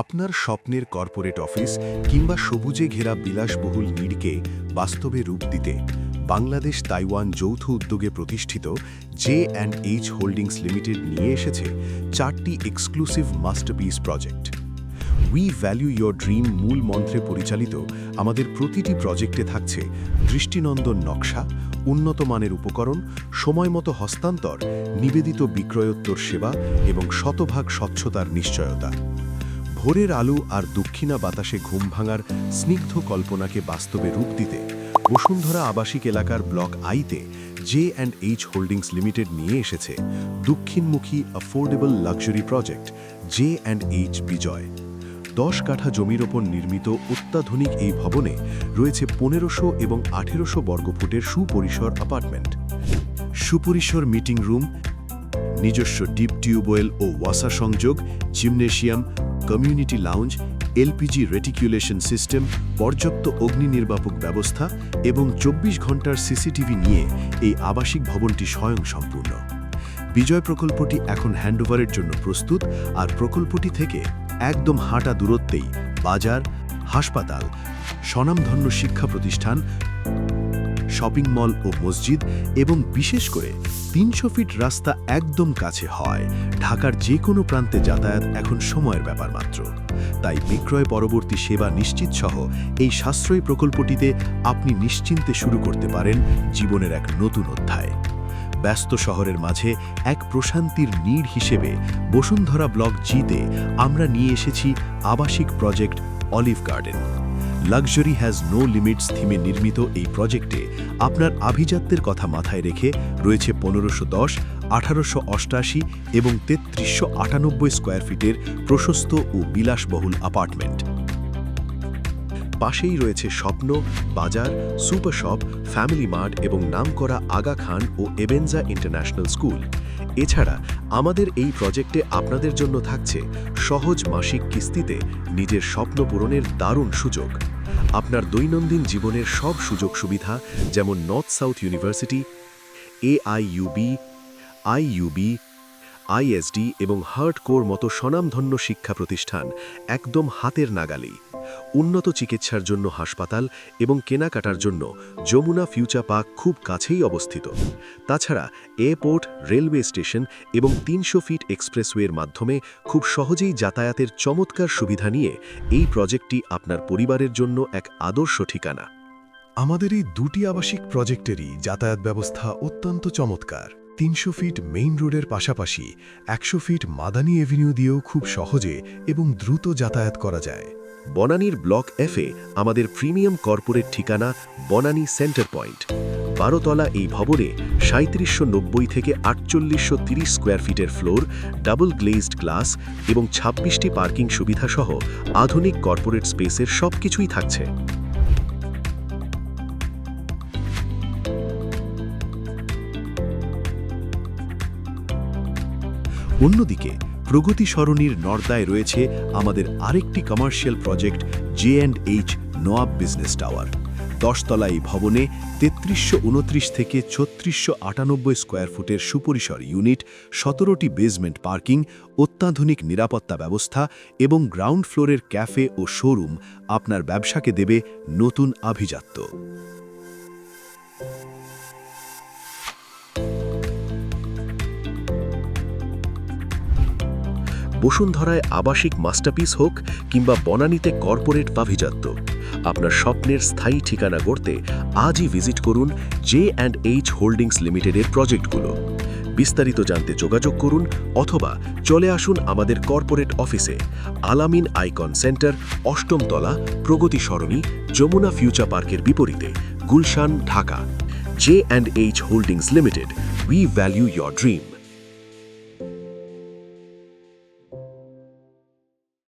আপনার স্বপ্নের corporate office কিংবা সবুজে ঘেরা বিলাসবহুল নিড়কে বাস্তবে রূপ দিতে বাংলাদেশ তাইওয়ান যৌথ উদ্যোগে প্রতিষ্ঠিত J&H হোল্ডিংস লিমিটেড নিয়ে এসেছে 4টি exclusive masterpiece project. We value your dream মূল মন্ত্রে পরিচালিত আমাদের প্রতিটি প্রজেক্টে থাকছে দৃষ্টিনন্দন নকশা, উন্নত মানের উপকরণ, সময়মতো হস্তান্তর, নিবেদিত বিক্রয়োত্তর সেবা এবং শতভাগ স্বচ্ছতার নিশ্চয়তা। ভোরের আলো আর দক্ষিণা বাতাসে ঘুম ভাঙার স্নিগ্ধ কল্পনাকে বাস্তবে রূপ দিতে বসুন্ধরা আবাসিক এলাকার ব্লক আইতে J&H হোল্ডিংস লিমিটেড নিয়ে এসেছে দক্ষিণমুখী অ্যাফোর্ডেবল লাক্সারি প্রজেক্ট J&H বিজয়। 10 কাঠা জমির ওপর নির্মিত অত্যাধুনিক এই ভবনে রয়েছে 1500 এবং 1800 বর্গফুটের সুপরিসর অ্যাপার্টমেন্ট, সুপরিসর মিটিং রুম, নিজস্ব ডিপ টিউবওয়েল ও ওয়াসা সংযোগ, gymnasium, community lounge, LPG reticulation system, পর্যাপ্ত অগ্নি নির্বাপক ব্যবস্থা এবং 24 ঘন্টার সিসিটিভি নিয়ে এই আবাসিক ভবনটি স্বয়ংসম্পূর্ণ। বিজয় প্রকল্পটি এখন হ্যান্ডওভারের জন্য প্রস্তুত, আর প্রকল্পটি থেকে একদম হাঁটা দূরত্বেই বাজার, হাসপাতাল, স্বনামধন্য শিক্ষা প্রতিষ্ঠান, শপিং মল ও মসজিদ এবং বিশেষ করে 300 ফিট রাস্তা একদম কাছে হয়। ঢাকার যে কোনো প্রান্তে যাতায়াত এখন সময়ের ব্যাপার মাত্র। তাই বিক্রয় পরবর্তী সেবা নিশ্চিত সহ এই সাশ্রয়ী প্রকল্পটিতে আপনি নিশ্চিন্তে শুরু করতে পারেন জীবনের এক নতুন অধ্যায়। ব্যস্ত শহরের মাঝে এক প্রশান্তির নীড় হিসেবে বসুন্ধরা ব্লক জিতে আমরা নিয়ে এসেছি আবাসিক project Olive Garden. Luxury has no limits থিমে নির্মিত এই প্রজেক্টে আপনার আভিজাত্যের কথা মাথায় রেখে রয়েছে 1510, 1888 এবং 3398 স্কোয়ার ফিটের প্রশস্ত ও বিলাসবহুল অ্যাপার্টমেন্ট। পাশেই রয়েছে স্বপ্ন, বাজার, সুপার শপ, ফ্যামিলি মার্ট এবং নামকরা আগা খান ও এবেনজা ইন্টারন্যাশনাল স্কুল। এছাড়া আমাদের এই প্রজেক্টে আপনাদের জন্য থাকছে সহজ মাসিক কিস্তিতে নিজের স্বপ্ন পূরণের দারুণ সুযোগ। আপনার দৈনন্দিন জীবনের সব সুযোগ সুবিধা যেমন north south university, AIUB, IUB, ISD এবং হার্ট কোর মতো স্বনামধন্য শিক্ষা প্রতিষ্ঠান একদম হাতের নাগালেই। উন্নত চিকিৎসার জন্য হাসপাতাল এবং কেনাকাটার জন্য যমুনা ফিউচার পার্ক খুব কাছেই অবস্থিত। তাছাড়া এয়ারপোর্ট, রেলওয়ে স্টেশন এবং 300 ফিট এক্সপ্রেসওয়ের মাধ্যমে খুব সহজেই যাতায়াতের চমৎকার সুবিধা নিয়ে এই প্রজেক্টটি আপনার পরিবারের জন্য এক আদর্শ ঠিকানা। আমাদের এই দুটি আবাসিক প্রজেক্টেরই যাতায়াত ব্যবস্থা অত্যন্ত চমৎকার। 300 ফিট মেইন রোডের পাশাপাশি 100 ফিট মাদানী এভিনিউ দিয়েও খুব সহজে এবং দ্রুত যাতায়াত করা যায়। বনানীর ব্লক F-এ আমাদের প্রিমিয়াম কর্পোরেট ঠিকানা বনানী সেন্টার পয়েন্ট। 12 তলা এই ভবনে 3790 থেকে 4830 স্কোয়ার ফিটের ফ্লোর, ডাবল গ্লেজড গ্লাস এবং 26টি পার্কিং সুবিধা সহ আধুনিক কর্পোরেট স্পেসের সবকিছুই থাকছে। অন্যদিকে প্রগতি সরণির নর্দায় রয়েছে আমাদের আরেকটি commercial project J&H Nawab business tower. 10 তলা এই ভবনে 3329 থেকে 3698 স্কোয়ার ফুটের সুপরিসর ইউনিট, 17টি বেসমেন্ট পার্কিং, অত্যাধুনিক নিরাপত্তা ব্যবস্থা এবং গ্রাউন্ড ফ্লোরের ক্যাফে ও শোরুম আপনার ব্যবসাকে দেবে নতুন আভিজাত্য। বসুন্ধরায় আবাসিক মাস্টারপিস হোক কিংবা বনানীতে কর্পোরেট আভিজাত্য, আপনার স্বপ্নের স্থায়ী ঠিকানা গড়তে আজই ভিজিট করুন J&H হোল্ডিংস লিমিটেডের প্রজেক্টগুলো। বিস্তারিত জানতে যোগাযোগ করুন অথবা চলে আসুন আমাদের কর্পোরেট অফিসে, আলামিন আইকন সেন্টার, 8ম তলা, প্রগতি সরণি, যমুনা ফিউচার পার্কের বিপরীতে, Gulshan, Dhaka. J&H holdings limited, we value your dream.